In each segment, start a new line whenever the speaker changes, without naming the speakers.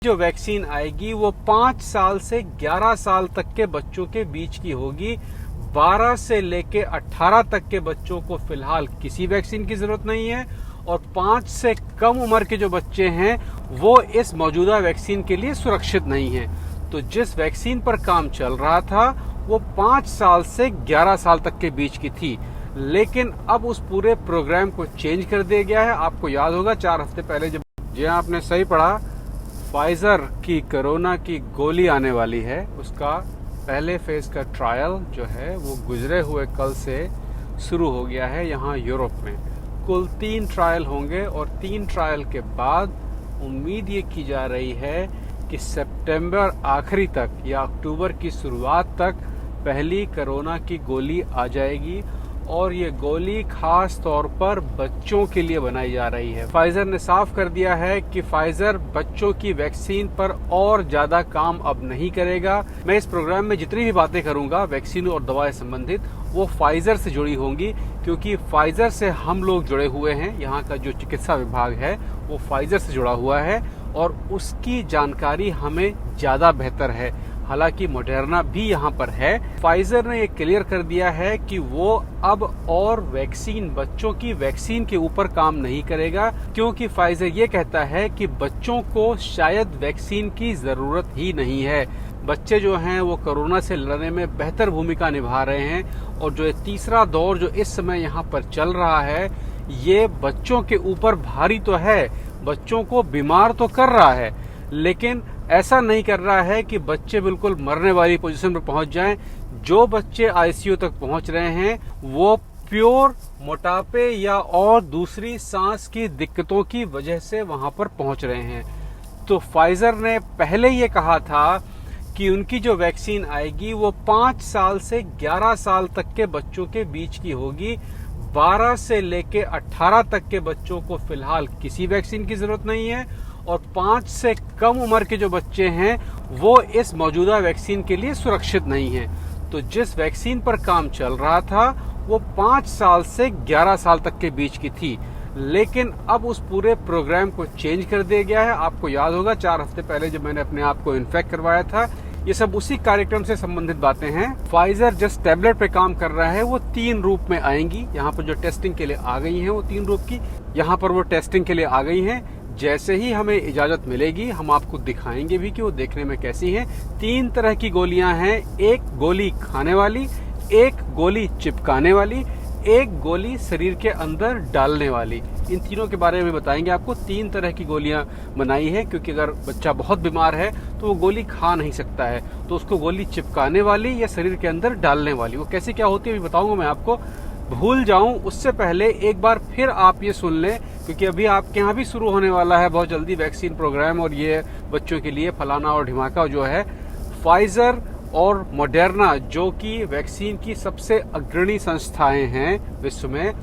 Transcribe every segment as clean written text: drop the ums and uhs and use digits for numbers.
जो वैक्सीन आएगी वो 5 साल से 11 साल तक के बच्चों के बीच की होगी। 12 से लेके 18 तक के बच्चों को फिलहाल किसी वैक्सीन की जरूरत नहीं है और 5 से कम उम्र के जो बच्चे हैं वो इस मौजूदा वैक्सीन के लिए सुरक्षित नहीं है। तो जिस वैक्सीन पर काम चल रहा था वो 5 साल से 11 साल तक के बीच की थी, लेकिन अब उस पूरे प्रोग्राम को चेंज कर दिया गया है। आपको याद होगा 4 हफ्ते पहले जब जी आपने सही पढ़ा, फाइजर की कोरोना की गोली आने वाली है, उसका पहले फेज का ट्रायल जो है वो गुजरे हुए कल से शुरू हो गया है यहाँ यूरोप में। कुल 3 ट्रायल होंगे और 3 ट्रायल के बाद उम्मीद ये की जा रही है कि सितंबर आखिरी तक या अक्टूबर की शुरुआत तक पहली कोरोना की गोली आ जाएगी और ये गोली खास तौर पर बच्चों के लिए बनाई जा रही है। फाइजर ने साफ कर दिया है कि फाइजर बच्चों की वैक्सीन पर और ज्यादा काम अब नहीं करेगा। मैं इस प्रोग्राम में जितनी भी बातें करूंगा वैक्सीन और दवाएं संबंधित वो फाइजर से जुड़ी होंगी, क्योंकि फाइजर से हम लोग जुड़े हुए हैं। यहाँ का जो चिकित्सा विभाग है वो फाइजर से जुड़ा हुआ है और उसकी जानकारी हमें ज्यादा बेहतर है। हालांकि मॉडर्ना भी यहाँ पर है। फाइजर ने ये क्लियर कर दिया है कि वो अब और वैक्सीन, बच्चों की वैक्सीन के ऊपर काम नहीं करेगा, क्योंकि फाइजर ये कहता है कि बच्चों को शायद वैक्सीन की जरूरत ही नहीं है। बच्चे जो हैं वो कोरोना से लड़ने में बेहतर भूमिका निभा रहे हैं और जो तीसरा दौर जो इस समय यहाँ पर चल रहा है ये बच्चों के ऊपर भारी तो है, बच्चों को बीमार तो कर रहा है, लेकिन ऐसा नहीं कर रहा है कि बच्चे बिल्कुल मरने वाली पोजीशन पर पहुंच जाएं। जो बच्चे आईसीयू तक पहुंच रहे हैं वो प्योर मोटापे या और दूसरी सांस की दिक्कतों की वजह से वहां पर पहुंच रहे हैं। तो फाइजर ने पहले ये कहा था कि उनकी जो वैक्सीन आएगी वो 5 साल से 11 साल तक के बच्चों के बीच की होगी। 12 से लेके 18 तक के बच्चों को फिलहाल किसी वैक्सीन की जरूरत नहीं है और 5 से कम उम्र के जो बच्चे हैं वो इस मौजूदा वैक्सीन के लिए सुरक्षित नहीं है। तो जिस वैक्सीन पर काम चल रहा था वो 5 साल से 11 साल तक के बीच की थी, लेकिन अब उस पूरे प्रोग्राम को चेंज कर दिया गया है। आपको याद होगा 4 हफ्ते पहले जब मैंने अपने आप को इन्फेक्ट करवाया था, ये सब उसी कार्यक्रम से संबंधित बातें हैं। फाइजर जिस टैबलेट पे काम कर रहा है वो 3 रूप में आएंगी। यहाँ पर जो टेस्टिंग के लिए आ गई हैं वो 3 रूप की, यहाँ पर वो टेस्टिंग के लिए आ गई हैं। जैसे ही हमें इजाजत मिलेगी हम आपको दिखाएंगे भी कि वो देखने में कैसी हैं। 3 तरह की गोलियां हैं, एक गोली खाने वाली, एक गोली चिपकाने वाली, एक गोली शरीर के अंदर डालने वाली। इन तीनों के बारे में बताएंगे आपको। 3 तरह की गोलियां बनाई है, क्योंकि अगर बच्चा बहुत बीमार है तो वो गोली खा नहीं सकता है, तो उसको गोली चिपकाने वाली या शरीर के अंदर डालने वाली, वो कैसे क्या होती है अभी बताऊंगा मैं आपको। भूल जाऊं उससे पहले एक बार फिर आप ये सुन लें, क्योंकि अभी आपके यहाँ भी शुरू होने वाला है बहुत जल्दी वैक्सीन प्रोग्राम, और ये बच्चों के लिए फलाना और ढिमाका जो है। फाइजर और मॉडर्ना जो कि वैक्सीन की सबसे अग्रणी संस्थाएं हैं विश्व में,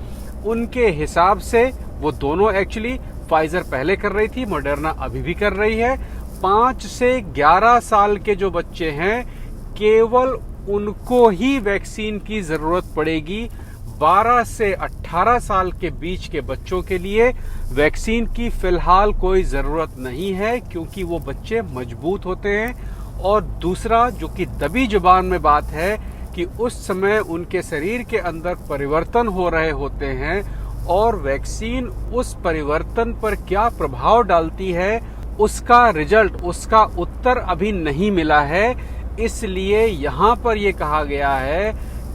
उनके हिसाब से वो दोनों एक्चुअली, फाइजर पहले कर रही थी, मॉडर्ना अभी भी कर रही है। 5 से 11 साल के जो बच्चे हैं केवल उनको ही वैक्सीन की जरूरत पड़ेगी। 12 से 18 साल के बीच के बच्चों के लिए वैक्सीन की फिलहाल कोई जरूरत नहीं है, क्योंकि वो बच्चे मजबूत होते हैं। और दूसरा जो कि दबी जुबान में बात है कि उस समय उनके शरीर के अंदर परिवर्तन हो रहे होते हैं और वैक्सीन उस परिवर्तन पर क्या प्रभाव डालती है उसका रिजल्ट, उसका उत्तर अभी नहीं मिला है। इसलिए यहाँ पर यह कहा गया है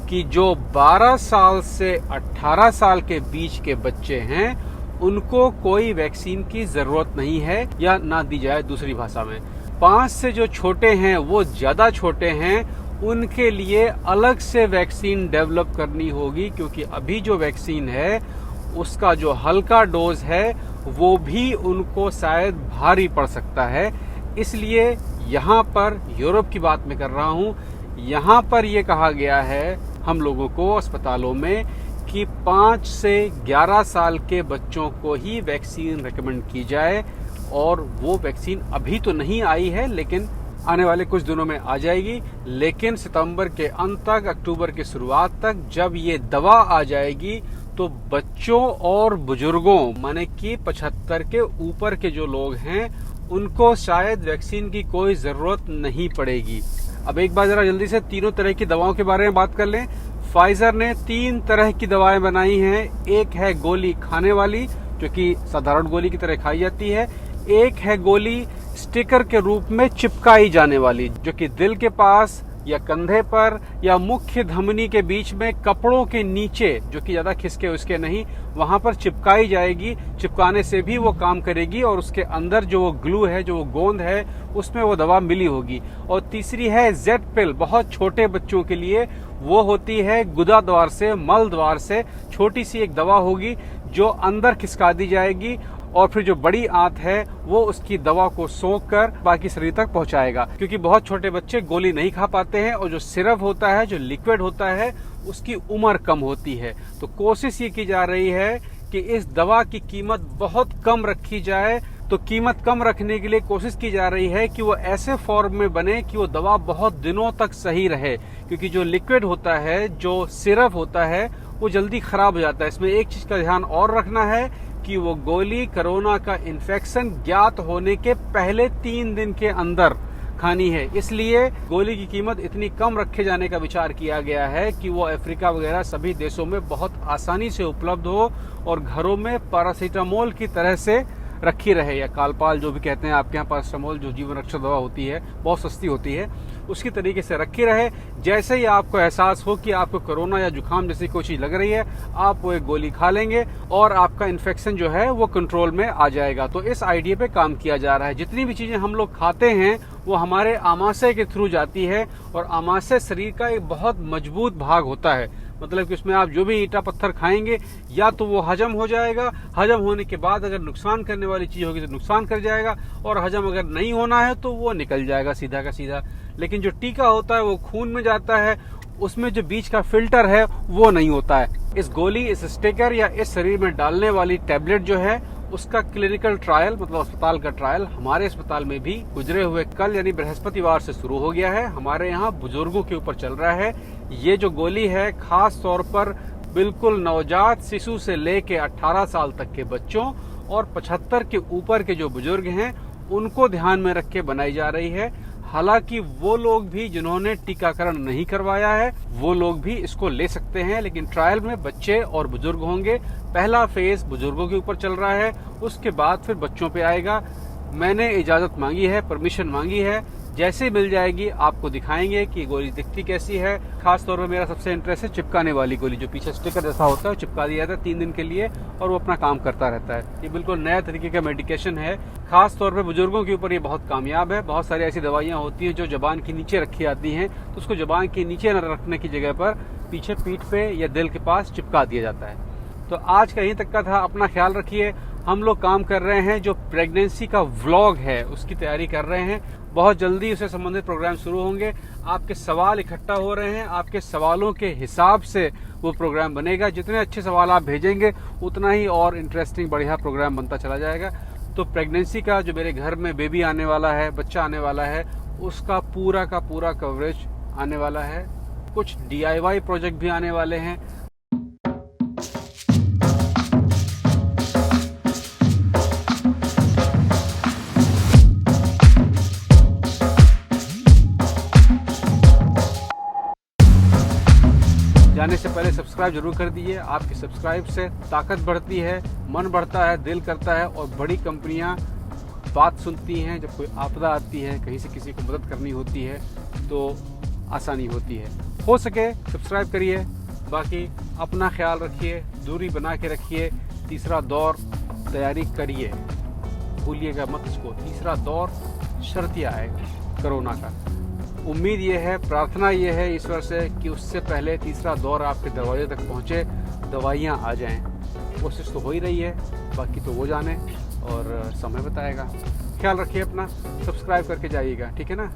कि जो 12 साल से 18 साल के बीच के बच्चे हैं उनको कोई वैक्सीन की जरूरत नहीं है, या ना दी जाए दूसरी भाषा में। 5 से जो छोटे हैं वो ज्यादा छोटे हैं, उनके लिए अलग से वैक्सीन डेवलप करनी होगी, क्योंकि अभी जो वैक्सीन है उसका जो हल्का डोज है वो भी उनको शायद भारी पड़ सकता है। इसलिए यहाँ पर यूरोप की बात मैं कर रहा हूँ, यहाँ पर ये कहा गया है हम लोगों को अस्पतालों में कि 5 से 11 साल के बच्चों को ही वैक्सीन रेकमेंड की जाए, और वो वैक्सीन अभी तो नहीं आई है लेकिन आने वाले कुछ दिनों में आ जाएगी। लेकिन सितंबर के अंत तक, अक्टूबर की शुरुआत तक जब ये दवा आ जाएगी तो बच्चों और बुजुर्गों, माने कि 75 के ऊपर के जो लोग हैं उनको शायद वैक्सीन की कोई जरूरत नहीं पड़ेगी। अब एक बार जरा जल्दी से तीनों तरह की दवाओं के बारे में बात कर लें। फाइजर ने 3 तरह की दवाएं बनाई हैं। एक है गोली खाने वाली, जो कि साधारण गोली की तरह खाई जाती है। एक है गोली स्टिकर के रूप में चिपकाई जाने वाली, जो कि दिल के पास या कंधे पर या मुख्य धमनी के बीच में कपड़ों के नीचे, जो कि ज्यादा खिसके उसके नहीं, वहां पर चिपकाई जाएगी। चिपकाने से भी वो काम करेगी और उसके अंदर जो वो ग्लू है, जो वो गोंद है, उसमें वो दवा मिली होगी। और तीसरी है जेड पिल, बहुत छोटे बच्चों के लिए। वो होती है गुदा द्वार से, मल द्वार से छोटी सी एक दवा होगी जो अंदर खिसका दी जाएगी और फिर जो बड़ी आंत है वो उसकी दवा को सोख कर बाकी शरीर तक पहुंचाएगा। क्योंकि बहुत छोटे बच्चे गोली नहीं खा पाते हैं और जो सिरप होता है, जो लिक्विड होता है, उसकी उम्र कम होती है। तो कोशिश ये की जा रही है कि इस दवा की कीमत बहुत कम रखी जाए। तो कीमत कम रखने के लिए कोशिश की जा रही है कि वो ऐसे फॉर्म में बने कि वो दवा बहुत दिनों तक सही रहे। क्योंकि जो लिक्विड होता है, जो सिरप होता है, वो जल्दी खराब हो जाता है। इसमें एक चीज का ध्यान और रखना है कि वो गोली कोरोना का इन्फेक्शन ज्ञात होने के पहले 3 दिन के अंदर खानी है। इसलिए गोली की कीमत इतनी कम रखे जाने का विचार किया गया है कि वो अफ्रीका वगैरह सभी देशों में बहुत आसानी से उपलब्ध हो और घरों में पैरासीटामोल की तरह से रखी रहे, या कालपाल जो भी कहते हैं आपके यहाँ, पैरासीटामोल जो जीवन रक्षक दवा होती है, बहुत सस्ती होती है, उसकी तरीके से रखी रहे। जैसे ही आपको एहसास हो कि आपको कोरोना या जुकाम जैसी कोई चीज लग रही है, आप वो एक गोली खा लेंगे और आपका इन्फेक्शन जो है वो कंट्रोल में आ जाएगा। तो इस आइडिया पे काम किया जा रहा है। जितनी भी चीजें हम लोग खाते हैं वो हमारे आमाशय के थ्रू जाती है और आमाशय शरीर का एक बहुत मजबूत भाग होता है। मतलब कि उसमें आप जो भी ईंटा पत्थर खाएंगे या तो वो हजम हो जाएगा, हजम होने के बाद अगर नुकसान करने वाली चीज होगी तो नुकसान कर जाएगा, और हजम अगर नहीं होना है तो वो निकल जाएगा सीधा का सीधा। लेकिन जो टीका होता है वो खून में जाता है, उसमें जो बीच का फिल्टर है वो नहीं होता है। इस गोली, इस स्टिकर या इस शरीर में डालने वाली टैबलेट जो है, उसका क्लिनिकल ट्रायल, मतलब अस्पताल का ट्रायल, हमारे अस्पताल में भी गुजरे हुए कल यानी बृहस्पतिवार से शुरू हो गया है। हमारे यहाँ बुजुर्गों के ऊपर चल रहा है। ये जो गोली है खास तौर पर बिल्कुल नवजात शिशु से लेके 18 साल तक के बच्चों और 75 के ऊपर के जो बुजुर्ग हैं उनको ध्यान में रख के बनाई जा रही है। हालांकि वो लोग भी जिन्होंने टीकाकरण नहीं करवाया है वो लोग भी इसको ले सकते हैं, लेकिन ट्रायल में बच्चे और बुजुर्ग होंगे। पहला फेज बुजुर्गों के ऊपर चल रहा है, उसके बाद फिर बच्चों पे आएगा। मैंने इजाजत मांगी है, परमिशन मांगी है, जैसे मिल जाएगी आपको दिखाएंगे कि गोली दिखती कैसी है। खास तौर पर मेरा सबसे इंटरेस्ट है चिपकाने वाली गोली, जो पीछे स्टिकर जैसा होता है, चिपका दिया जाता है 3 दिन के लिए और वो अपना काम करता रहता है। ये बिल्कुल नया तरीके का मेडिकेशन है। खास तौर पर बुजुर्गों के ऊपर ये बहुत कामयाब है। बहुत सारी ऐसी दवाइयां होती हैं जो जबान के नीचे रखी जाती हैं, तो उसको जबान के नीचे न रखने की जगह पर पीछे पीठ पे या दिल के पास चिपका दिया जाता है। तो आज का यहीं तक का था। अपना ख्याल रखिए। हम लोग काम कर रहे हैं, जो प्रेगनेंसी का व्लॉग है उसकी तैयारी कर रहे हैं। बहुत जल्दी उससे संबंधित प्रोग्राम शुरू होंगे। आपके सवाल इकट्ठा हो रहे हैं, आपके सवालों के हिसाब से वो प्रोग्राम बनेगा। जितने अच्छे सवाल आप भेजेंगे उतना ही और इंटरेस्टिंग बढ़िया प्रोग्राम बनता चला जाएगा। तो प्रेगनेंसी का, जो मेरे घर में बेबी आने वाला है, बच्चा आने वाला है, उसका पूरा का पूरा कवरेज आने वाला है। कुछ DIY प्रोजेक्ट भी आने वाले हैं। जाने से पहले सब्सक्राइब जरूर कर दीजिए। आपकी सब्सक्राइब से ताकत बढ़ती है, मन बढ़ता है, दिल करता है, और बड़ी कंपनियां बात सुनती हैं। जब कोई आपदा आती है, कहीं से किसी को मदद करनी होती है, तो आसानी होती है। हो सके सब्सक्राइब करिए। बाकी अपना ख्याल रखिए, दूरी बना के रखिए। तीसरा दौर तैयारी करिए, भूलिएगा मत इसको। तीसरा दौर शर्तिया है कोरोना का। उम्मीद ये है, प्रार्थना ये है ईश्वर से कि उससे पहले तीसरा दौर आपके दरवाजे तक पहुंचे, दवाइयां आ जाएं। कोशिश तो हो ही रही है, बाकी तो वो जाने और समय बताएगा। ख्याल रखिए अपना, सब्सक्राइब करके जाइएगा, ठीक है ना?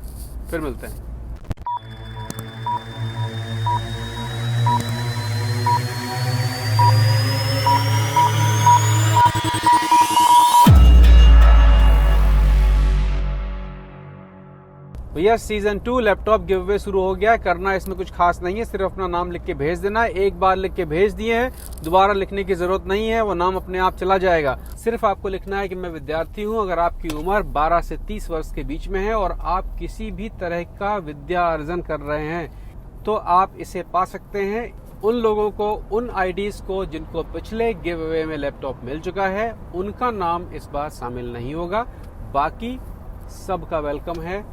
फिर मिलते हैं। भैया सीजन 2 लैपटॉप गिव अवे शुरू हो गया है। करना इसमें कुछ खास नहीं है, सिर्फ अपना नाम लिख के भेज देना है। एक बार लिख के भेज दिए हैं, दोबारा लिखने की जरूरत नहीं है, वो नाम अपने आप चला जाएगा। सिर्फ आपको लिखना है कि मैं विद्यार्थी हूँ। अगर आपकी उम्र 12 से 30 वर्ष के बीच में है और आप किसी भी तरह का विद्या अर्जन कर रहे हैं तो आप इसे पा सकते हैं। उन लोगों को, उन आईडीज को जिनको पिछले गिव अवे में लैपटॉप मिल चुका है, उनका नाम इस बार शामिल नहीं होगा। बाकी सबका वेलकम है।